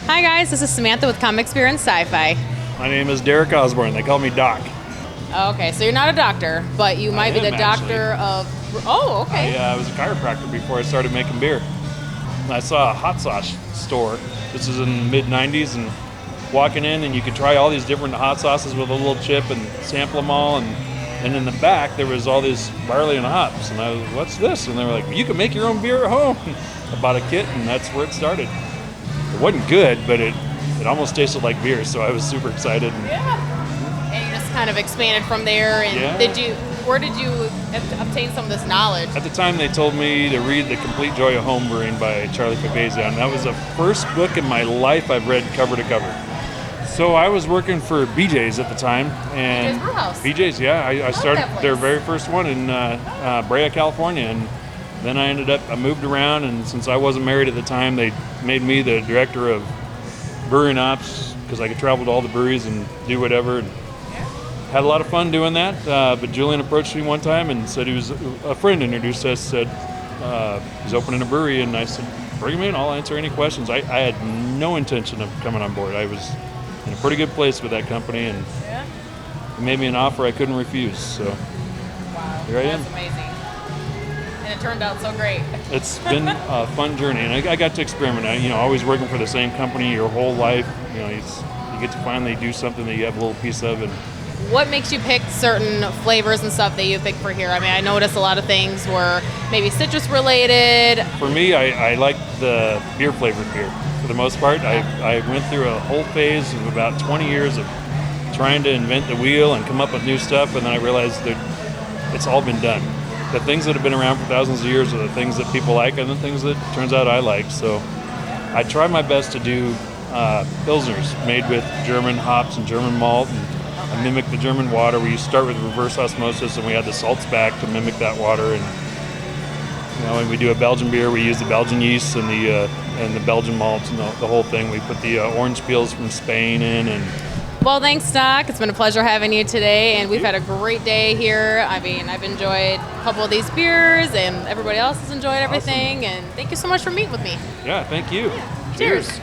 Hi guys, this is Samantha with Comics Beer and Sci-fi. My name is Derek Osborne. They call me Doc. Okay, so you're not a doctor, but you might be the doctor of... Oh, okay. I was a chiropractor before I started making beer. And I saw a hot sauce store. This was in the mid-'90s, and walking in, and you could try all these different hot sauces with a little chip and sample them all. And in the back, there was all this barley and hops. And I was, what's this? And they were like, you can make your own beer at home. I bought a kit, and that's where it started. It wasn't good, but it almost tasted like beer, so I was super excited. Yeah. And you just kind of expanded from there. And Yeah. where did you obtain some of this knowledge? At the time, they told me to read The Complete Joy of Homebrewing by Charlie Papazia, and that was the first book in my life I've read cover to cover. So I was working for BJ's at the time, and BJ's Brewhouse. BJ's, yeah, I started that place. their very first one in Brea, California, and then I moved around, and since I wasn't married at the time, they made me the director of brewing ops because I could travel to all the breweries and do whatever. And had a lot of fun doing that, but Julian approached me one time and said a friend introduced us, said he's opening a brewery, and I said, bring him in, I'll answer any questions. I had no intention of coming on board. I was in a pretty good place with that company, and he made me an offer I couldn't refuse, so Wow, here I am. That's amazing. And it turned out so great. It's been a fun journey, and I got to experiment. Always working for the same company your whole life, you get to finally do something that you have a little piece of. And What makes you pick certain flavors and stuff that you pick for here? I mean, I noticed a lot of things were maybe citrus related. for me, I like the beer flavored beer for the most part. I went through a whole phase of about 20 years of trying to invent the wheel and come up with new stuff, and then I realized that it's all been done. The things that have been around for thousands of years are the things that people like, and the things that turns out I like. So I try my best to do pilsners made with German hops and German malt, and I mimic the German water. We start with reverse osmosis, and we add the salts back to mimic that water. And when we do a Belgian beer, we use the Belgian yeast and the Belgian malts and the whole thing. We put the orange peels from Spain in. And Well, thanks, Doc. It's been a pleasure having you today, and we've had a great day here. I mean, I've enjoyed a couple of these beers, and everybody else has enjoyed everything. And thank you so much for meeting with me. yeah, thank you. Cheers.